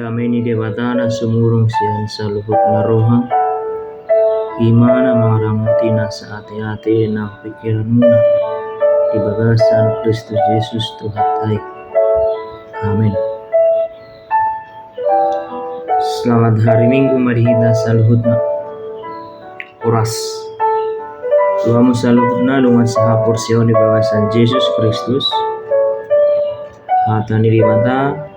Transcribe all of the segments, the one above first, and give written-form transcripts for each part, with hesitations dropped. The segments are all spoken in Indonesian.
Damai ni debatana sumurung sian saluhut naroha gimana maramuti na sa ate-ate ng pikiran muna di bagasan Kristus Yesus Tuhan ay. Amin. Selamat hari Minggu marihita saluhutna oras. Tuamu saluhutna dengan saha porsion di bagasan Yesus Kristus. Hatan diri mata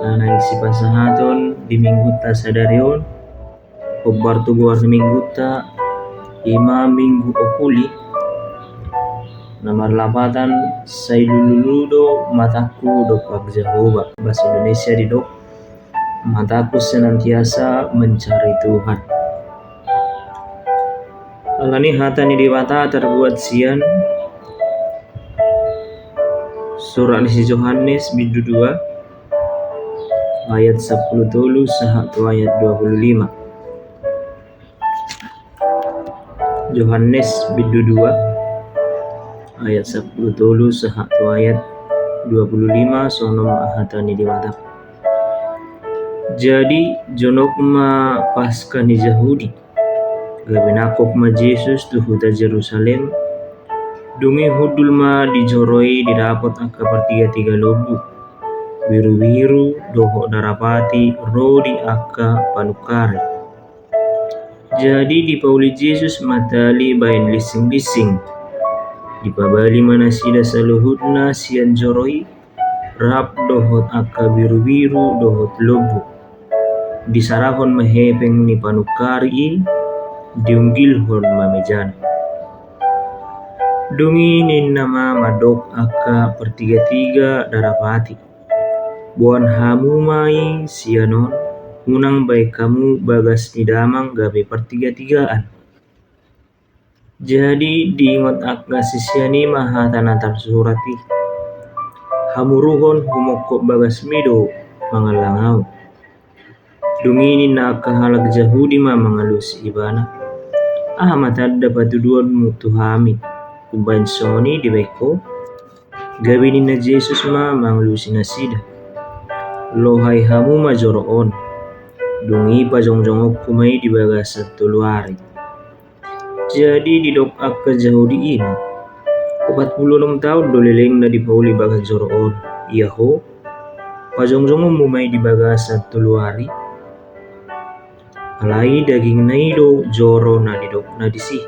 nana isi pasahaton di mingguta sadarion obar tubuar mingguta ima minggu okuli nomor lapatan say luludo mataku dopak Jehovah bahasa Indonesia di dok mataku senantiasa mencari Tuhan. Alani hatan di mata terbuat sian surat isi Yohanes bidu 2 ayat 10 dulu sahatu ayat 25. Yohanes bidu 2 ayat 10 dulu sahatu ayat 25 sono mahatani di mata. Jadi jonokma pasca ni Yahudi gabinakok ma Jesus tuhuta Jerusalem dungi hudulma dijoroi didapat angka pertiga lobu biru-biru doho darapati rodi akka panukari. Jadi dipauli Yesus matali bain lising-lising dipabali mana sida saluhutna sian joroi rap dohot akka biru-biru dohot lobu disarahon mahepeng ni panukari diunggilhon mamejana dungi nin nama madok akka pertiga darapati buan hamu mai sianon unang baik kamu bagas nidamang gabe pertiga-tigaan. Jadi diingat akka sisiani mahatanatar surati hamuruhon humokok bagas mido mangalangau dungini na akka halag Yahudi ma mangalus ibana matadda patuduan mutu hami kumbain soni di beko gabini na Jesus ma mangalusi na sida lohai hamu majoroon dungi pajongjongok kumai di bagasat tuluari. Jadi di dok akka Yahudi ini 46 tahun doleleng na di pauli bagas joroon iyaho pajongjongok mumai di bagasat tuluari alai daging naido joro na di dok na disi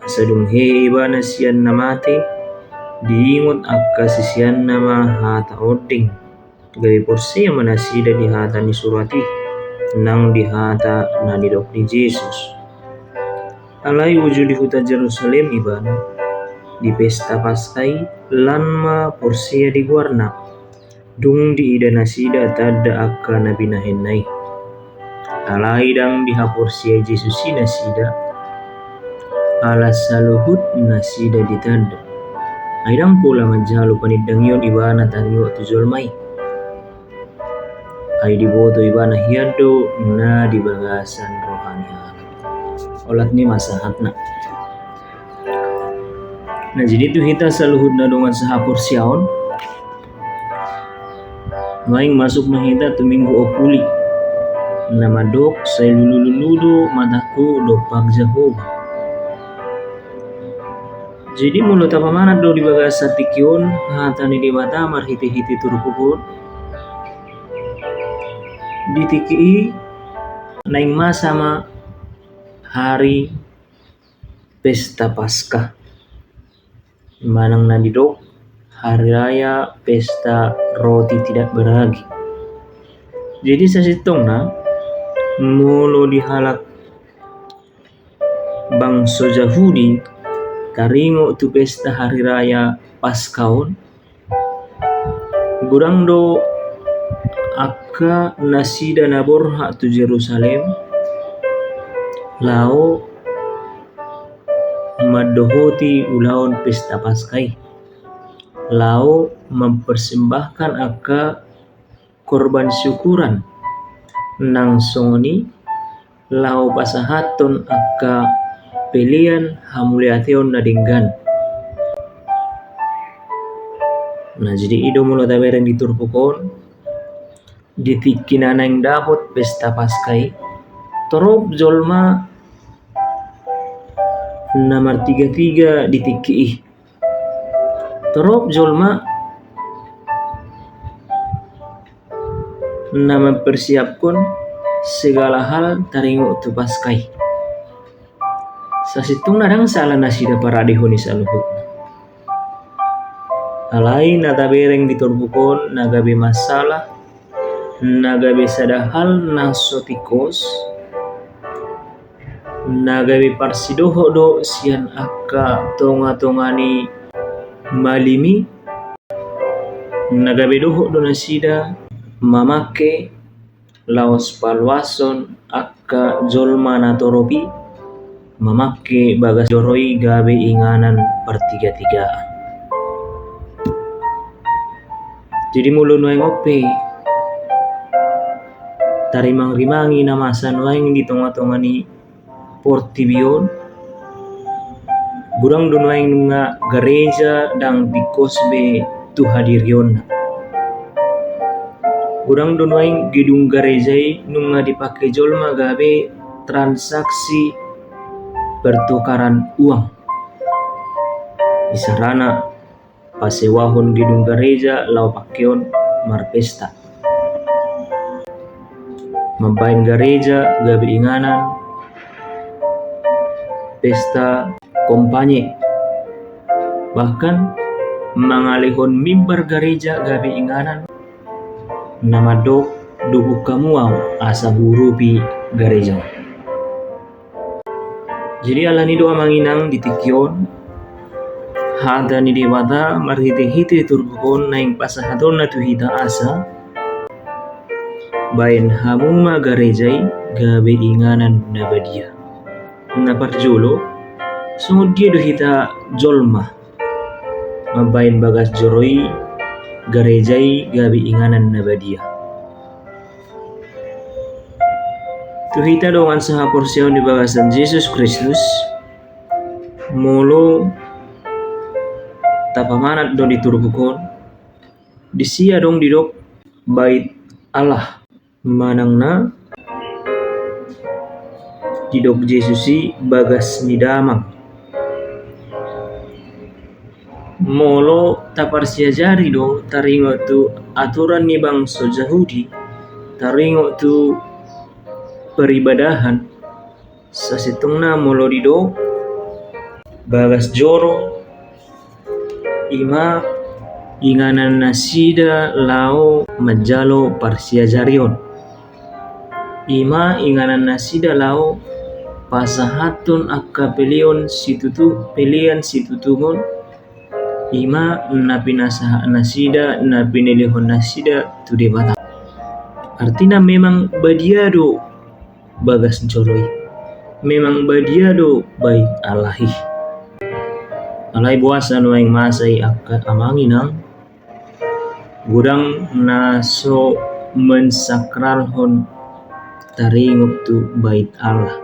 sadung heba na sian namate diingot akka sisian nama hata oding gawe porsi yang manasida di hata ni surati nang di hata na di dok ni Jesus alai uju di huta Jerusalem ibana di pesta paskai lanma porsia di guarna dung di ida nasida tada akka nabi nahenai alai dang di haporsia Jesus nasida ala saluhut nasida di tanda aidang pula majalu panidang yon ibana tariyo tujol mai ay diboto ibana hiyado na di bagasan rohani halat olat ni masahatna. Nah jadi itu kita saluhut na dengan sahapor siaon maing masuk mahita tuminggu okuli nama dok say luludo mataku dopak Jehovah. Jadi mulut apa mana do di bagasa tikion hatani di mata marhiti-hiti turupukun ditiki naing sama hari pesta Paskah manang nadidok hari raya pesta roti tidak beragi. Jadi sasitong na mulo dihalak bangsa Yahudi karingo tu pesta hari raya Paskaon gurang do akka nasida naborha tu Jerusalem lao madohoti ulaon pesta Paskai lao mempersembahkan akka korban syukuran nang songoni lao pasahaton akka pelian hamuliation nadinggan. Nah jadi ido mulo taberen diturpukon ditikina yang dapat pesta paskai torop jolma nomor 33 ditiki torop jolma mempersiapkan segala hal taringo tu paskai sasitung nadang salah nasida para dihuni saluhut alai nata bereng ditorbukon nagabe masalah nagabe sadahal nasotikos nagabe parsidoho do sian akka tonga-tongani malimi nagabe doho do nasida mamake laos palwason akka jolma natoropi mamake bagas joroi gabe inganan pertiga-tigaan. Jadi mulun wae ngope tarimang-rimangi namasan wae di tonga-tongani portibion gurang dun wae nga gereja dang dikosbe tu hadirion gurang dun wae gedung gereja nunga dipake jolma gabe transaksi pertukaran uang isarana pasewahon gedung gereja lau pakeon marpesta mabain gereja gabe inganan pesta kompanye bahkan mangalihon mimbar gereja gabe inganan nama dubu kamuau asa burupi gereja. Jadi alani doa manginang ditikion hada ni dewata marhite-hite turbukon naing pasahadon na tuhita asa bayan hamuma garejai gabe inganan na badia na parjolo sungod dia dohita jolma mabayan bagas joroi garejai gabe inganan na badia tuhita dongan saha porsiyon di bagasan Yesus Kristus molo tapamanat don diturbukon disia dong didok bait Allah manangna didok Yesusi bagas nidamang molo taparsia jari do taringo tu aturan ni bangsa Yahudi taringo tu peribadahan sasitungna molo dido bagas joro ima inganan nasida lao majalo parsia jarion ima inganan nasida lao pasahatun akka pelion pelian situtungon ima napinasaha nasida napinilihon nasida tu debata artinya memang badiado bagas joroi memang badiado baik alahi alai buasa nuaing masai akka amanginang gudang naso mensakralhon taringok tu bait Allah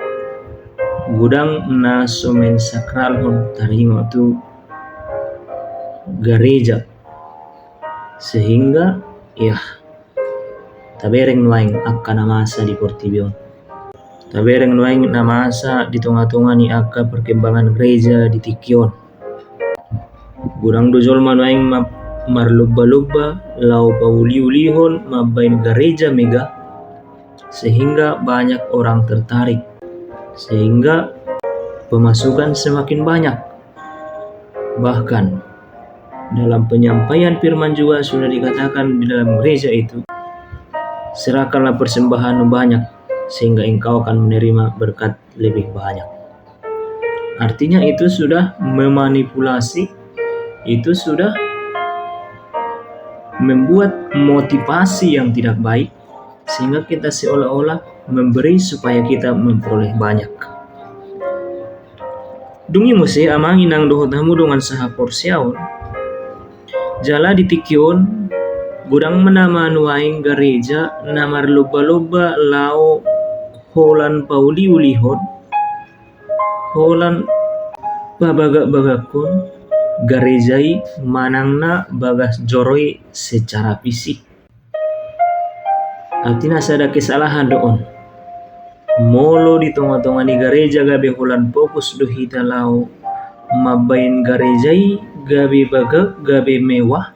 gudang naso mensakralhon taringok tu gereja sehingga ya tabereng nuaing akka namasa di Portibion tabereng nuaing namasa di tengah-tengah ni akka perkembangan gereja di Tikion gurang dojol manuaing marlubba-lubba lau pauli-ulihon mabain gereja mega sehingga banyak orang tertarik sehingga pemasukan semakin banyak bahkan dalam penyampaian firman juga sudah dikatakan di dalam gereja itu serahkanlah persembahan banyak sehingga engkau akan menerima berkat lebih banyak artinya itu sudah memanipulasi itu sudah membuat motivasi yang tidak baik sehingga kita seolah-olah memberi supaya kita memperoleh banyak. Dungi muse amangi nang dohot hamu dengan saha porsiaon jala ditikion gudang menama nuaing gereja namar loba-loba lao holan pauli ulihon holan babagak-bagakon garejai manangna bagas joroi secara fisik Artinya ada kesalahan doon. Molo di tengah-tengah ni gereja gabe hulan fokus do hita lau mabain garejai gabe bagak gabe mewah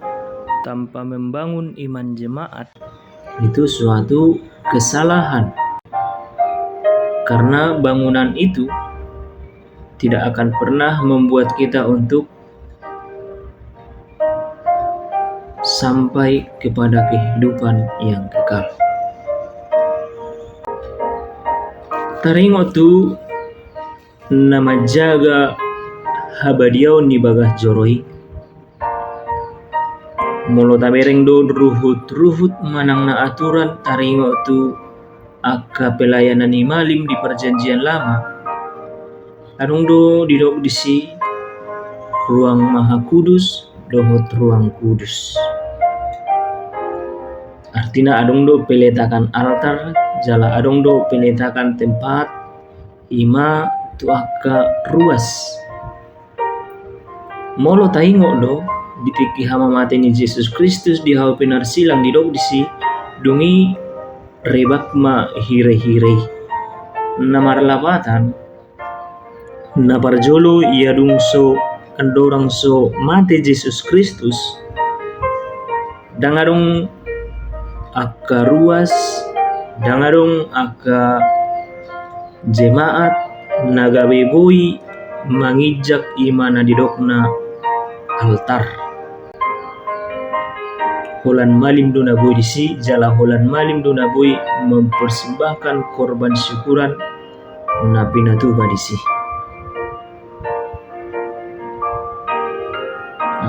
tanpa membangun iman jemaat. Itu suatu kesalahan. Karena bangunan itu tidak akan pernah membuat kita untuk sampai kepada kehidupan yang kekal. Taringo tu nama jaga habadiau ni bagah joroi. Molo tabereng do ruhut manang na aturan taringo tu akka pelayanan imalim di perjanjian lama. Adong do didok disi ruang maha kudus dohot ruang kudus. Artinya adong do peletakan altar, jala adong do peletakan tempat ima tu akka ruas. Molo taingo do dipiki hama mate ni Yesus Kristus di hau pinar silang didok disi dungi rebak ma hire-hire. Namar lapatan na parjolo ia dungso andorang so mate Yesus Kristus dangadong akka ruas, dangadong akka jemaat nagabe boy mangijak imana didokna altar. Holan malim dona boy disi jala holan malim dona boy mempersembahkan korban syukuran na pinatuba disi.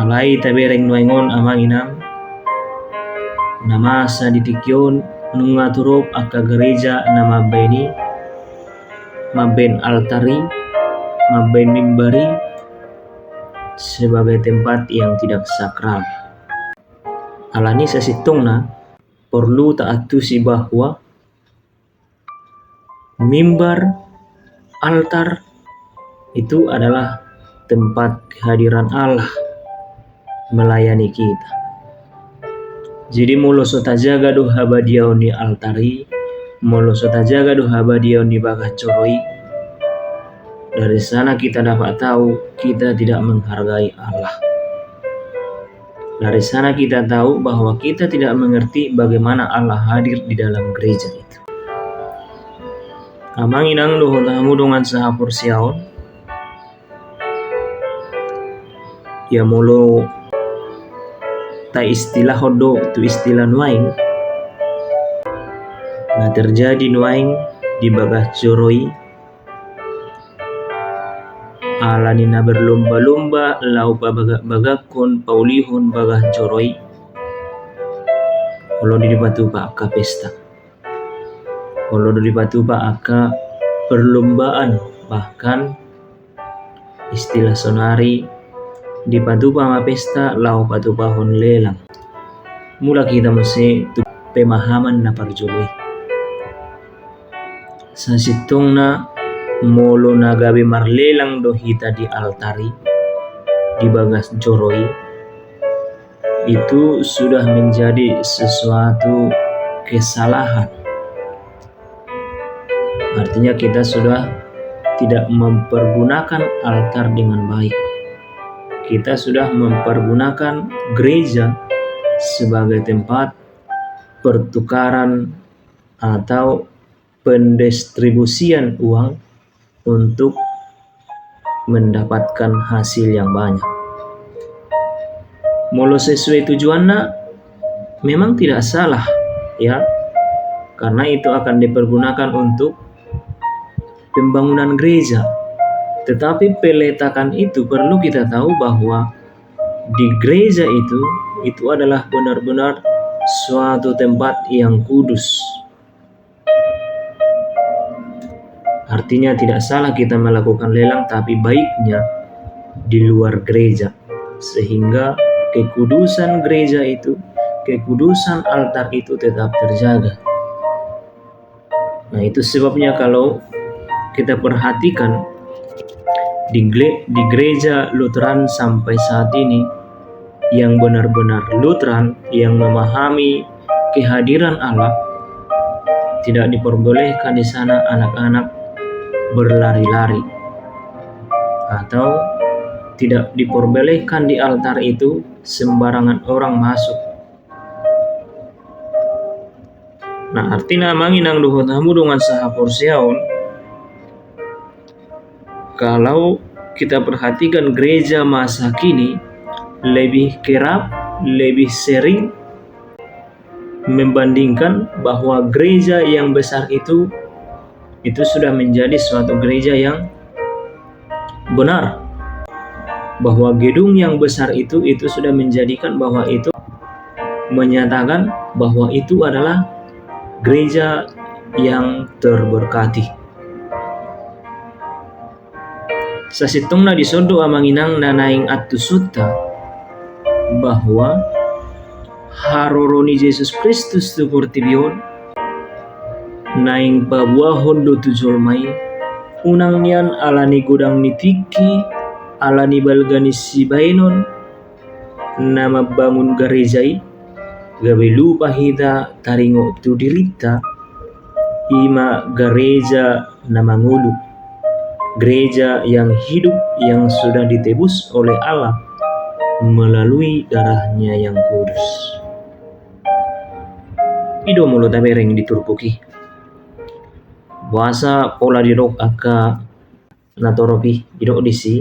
Alai tabereng nuaingon amang inam nama sa ditikyon nungaturop akka gereja nama beni maben altari maben mimbari sebagai tempat yang tidak sakral. Alani sasitongna perlu taatusi bahwa mimbar altar itu adalah tempat kehadiran Allah melayani kita. Jadi molo sota jaga do habadiau ni altari, molo sota jaga do habadiau ni bagah coroi. Dari sana kita dapat tahu kita tidak menghargai Allah. Dari sana kita tahu bahwa kita tidak mengerti bagaimana Allah hadir di dalam gereja itu. Amang inang do tamu dengan sahapur siaon. Ya molo ta istilah hodo tu istilah nuaing na terjadi nuaing di bagah coroi alani na berlomba-lomba lau bagak-bagakon paulihon bagah coroi holo di batu pa akka pesta holo di batu pa akka perlombaan bahkan istilah sonari di patupa ma pesta lau patupa hon lelang. Mula kita mesti tu pemahaman na parjoloi. Sa sitong na molo na gabi marlelang do hita di altari di bagas joroi itu sudah menjadi sesuatu kesalahan. Artinya kita sudah tidak mempergunakan altar dengan baik. Kita sudah mempergunakan gereja sebagai tempat pertukaran atau pendistribusian uang untuk mendapatkan hasil yang banyak. Molo sesuai tujuannya memang tidak salah ya, karena itu akan dipergunakan untuk pembangunan gereja. Tetapi peletakan itu perlu kita tahu bahwa di gereja itu adalah benar-benar suatu tempat yang kudus. Artinya tidak salah kita melakukan lelang, tapi baiknya di luar gereja sehingga kekudusan gereja itu, kekudusan altar itu tetap terjaga. Nah, itu sebabnya kalau kita perhatikan di gereja Lutheran sampai saat ini yang benar-benar Lutheran, yang memahami kehadiran Allah, Tidak diperbolehkan di sana anak-anak berlari-lari, atau tidak diperbolehkan di altar itu sembarangan orang masuk. Nah, artinya manginang dohot hamu dengan saha porsiaon. Kalau kita perhatikan gereja masa kini lebih kerap, lebih sering membandingkan bahwa gereja yang besar itu sudah menjadi suatu gereja yang benar, bahwa gedung yang besar itu sudah menjadikan bahwa itu menyatakan bahwa itu adalah gereja yang terberkati. Sasitongna disondo amanginang nanaing atu sutta bahwa haroroni Yesus Kristus tu portibion naing pabuahon do tujolmai unang nian alani godang nitiki alani balgani sibainon nama bangun garejai gawe lupa hita taringo tu dirita ima gereja nama ngulu, gereja yang hidup yang sudah ditebus oleh Allah melalui darahnya yang kudus. Ido mulo tabereng diturpuki bahasa pola dirok aka natoropi idok disi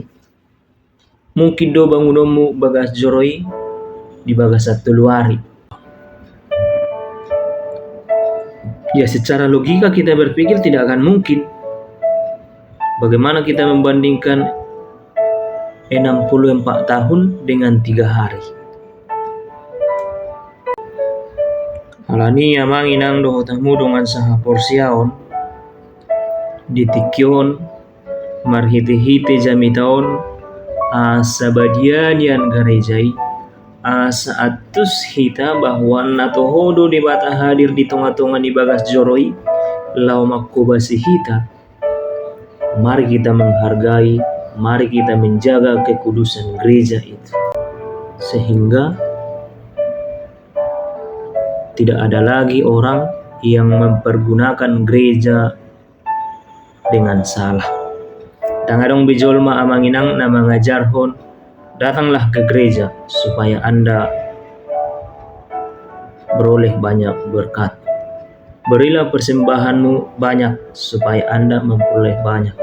mungkin do bangunomu bagas joroi di bagas satu luari. Ya, secara logika kita berpikir tidak akan mungkin. Bagaimana kita membandingkan 64 tahun dengan 3 hari? Alani amang inang dohotamu dengan saha porsiaon ditikyon marhite-hite jamitaon asabadian yang garejai asa atus hita bahwa natohodo di bata hadir di tonga-tonga di bagas joroi lau makubasi hita. Mari kita menghargai, mari kita menjaga kekudusan gereja itu sehingga tidak ada lagi orang yang mempergunakan gereja dengan salah. Tangadong bijolma amanginang nama ngajarhon, datanglah ke gereja supaya Anda beroleh banyak berkat. Berilah persembahanmu banyak supaya Anda memperoleh banyak.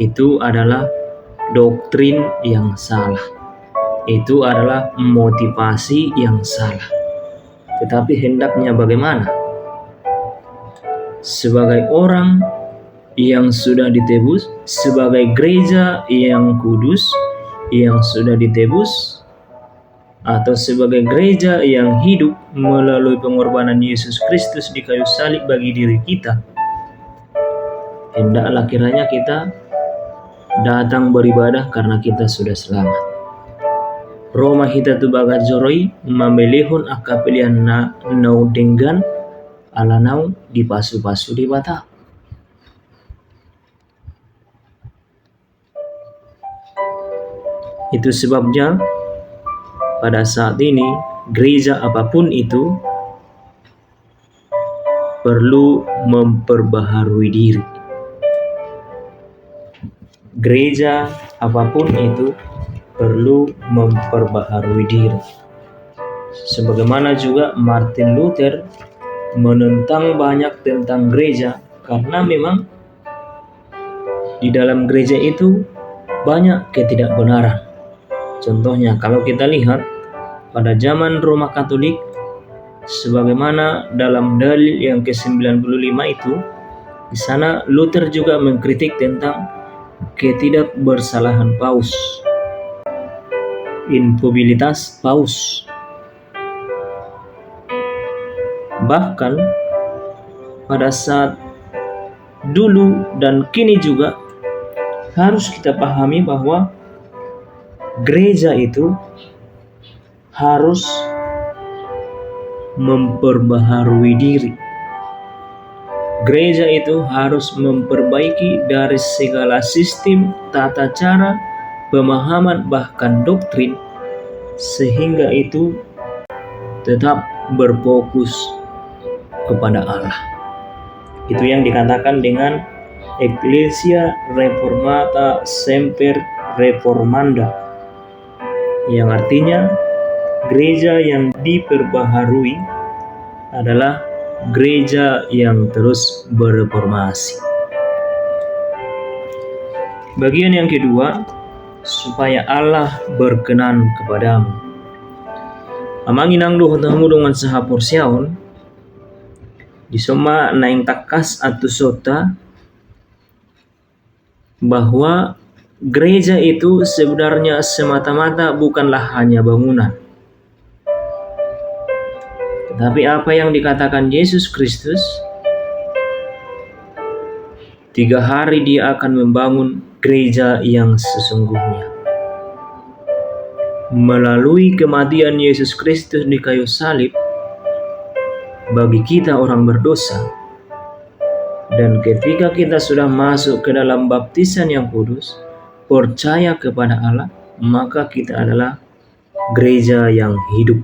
Itu adalah doktrin yang salah. Itu adalah motivasi yang salah. Tetapi hendaknya bagaimana? Sebagai orang yang sudah ditebus, sebagai gereja yang kudus, yang sudah ditebus, atau sebagai gereja yang hidup melalui pengorbanan Yesus Kristus di kayu salib bagi diri kita, hendaklah kiranya kita datang beribadah karena kita sudah selamat. Roma hita tu bagat joroi mamelihun akapelian nau denggan ala nau di pasu-pasu di bata. Itu sebabnya pada saat ini gereja apapun itu perlu memperbaharui diri. Gereja apapun itu perlu memperbaharui diri. Sebagaimana juga Martin Luther menentang banyak tentang gereja karena memang di dalam gereja itu banyak ketidakbenaran. Contohnya kalau kita lihat pada zaman Roma Katolik, sebagaimana dalam dalil yang ke-95 itu, di sana Luther juga mengkritik tentang ketidakbersalahan Paus, infobilitas Paus. Bahkan pada saat dulu dan kini juga harus kita pahami bahwa gereja itu harus memperbaharui diri. Gereja itu harus memperbaiki dari segala sistem, tata cara, pemahaman, bahkan doktrin, sehingga itu tetap berfokus kepada Allah. Itu yang dikatakan dengan Ecclesia Reformata Semper Reformanda, yang artinya gereja yang diperbaharui adalah gereja yang terus bereformasi. Bagian yang kedua, supaya Allah berkenan kepadamu. Amanginang doh tamu dengan sahapor siaon disoma naing takas atau sota bahwa gereja itu sebenarnya semata-mata bukanlah hanya bangunan, tetapi apa yang dikatakan Yesus Kristus, 3 hari dia akan membangun gereja yang sesungguhnya. Melalui kematian Yesus Kristus di kayu salib bagi kita orang berdosa, dan ketika kita sudah masuk ke dalam baptisan yang kudus, percaya kepada Allah, maka kita adalah gereja yang hidup.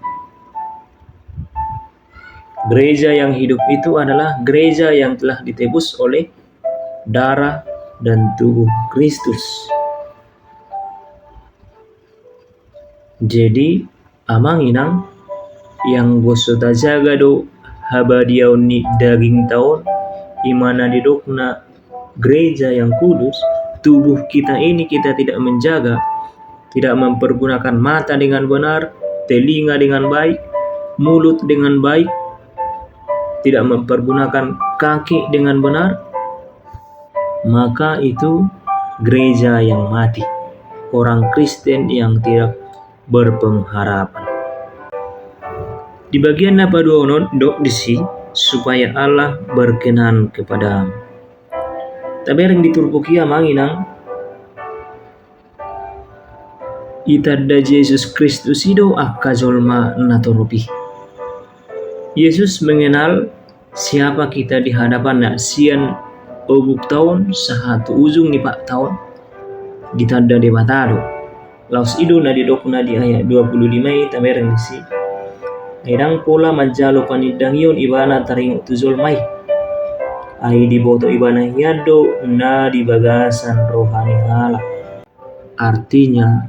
Gereja yang hidup itu adalah gereja yang telah ditebus oleh darah dan tubuh Kristus. Jadi amanginang yang gosota jaga do habadiaun ni daging taon imana didokna gereja yang kudus, tubuh kita ini kita tidak menjaga, tidak mempergunakan mata dengan benar, telinga dengan baik, mulut dengan baik, tidak mempergunakan kaki dengan benar, maka itu gereja yang mati, orang Kristen yang tidak berpengharapan. Di bagian apa doa dok disi supaya Allah berkenan kepadamu. Tapi yang diturpukia manginang itadda Yesus Kristus ido akka jolma natoropi. Yesus mengenal siapa kita di hadapannya. Sian obuk tahun sahatu ujung ni pak tahun ditanda de batado. Laus ido na didokna di ayat 25 tamereng si. Aidang pola majalo panidangyon ibana taring tuzol mai. Ai di boto ibana hiado na di bagasan rohani Allah. Artinya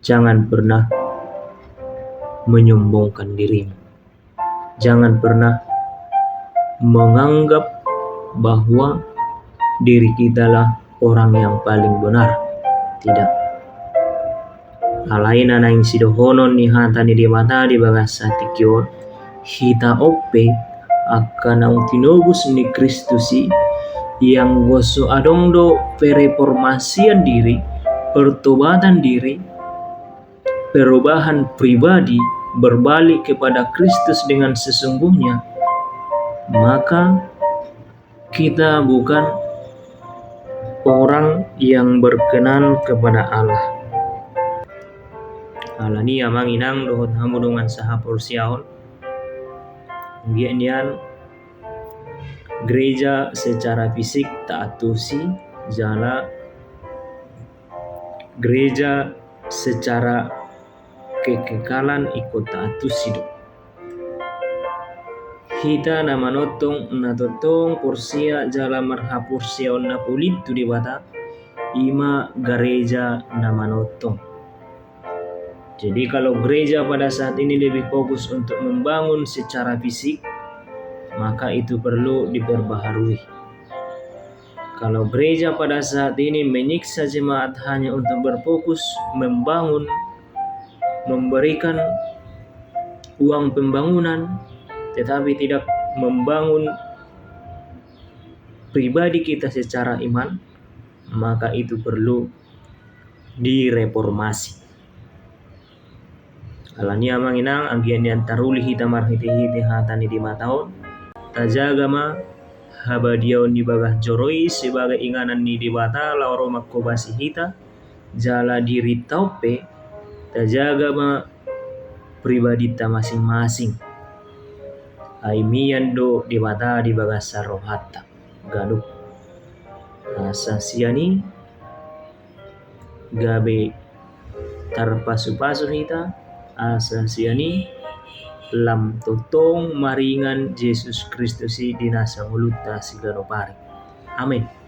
jangan pernah menyombongkan dirimu. Jangan pernah menganggap bahwa diri kita lah orang yang paling benar. Tidak. Alaina naing sidohonon ni hata ni demata di bagasa tikyon hita ope akan ang tinobus ni Kristusi yang goso adongdo pereformasian diri, pertobatan diri, perubahan pribadi, berbalik kepada Kristus dengan sesungguhnya, maka kita bukan orang yang berkenan kepada Allah. Alani amang inang dohot hamu dengan sahapor siaon. Kemudian gereja secara fisik taatusi jala gereja secara kekekalan ikut taatusi do. Hita nama notong natotong porsia jala marhapur siaon na pulit tu di bata ima gereja nama notong. Jadi kalau gereja pada saat ini lebih fokus untuk membangun secara fisik, maka itu perlu diperbaharui. Kalau gereja pada saat ini menyiksa jemaat hanya untuk berfokus membangun, memberikan uang pembangunan, tetapi tidak membangun pribadi kita secara iman, maka itu perlu direformasi. Alania manginang agian yang taruli hita marhiti-hiti hatani di mataon tajaga ma habadiaon ni bagah joroi sebagai inganan ni di bata lauro makobasi hita jala diri taupe tajaga ma pribadi ta masing-masing aimian do di bata di bagah sarohata gaduh asa siani gabe tarpasu-pasu hita asa siani lam totong maringan Yesus Kristus di nasa mulutta sigano pare. Amin.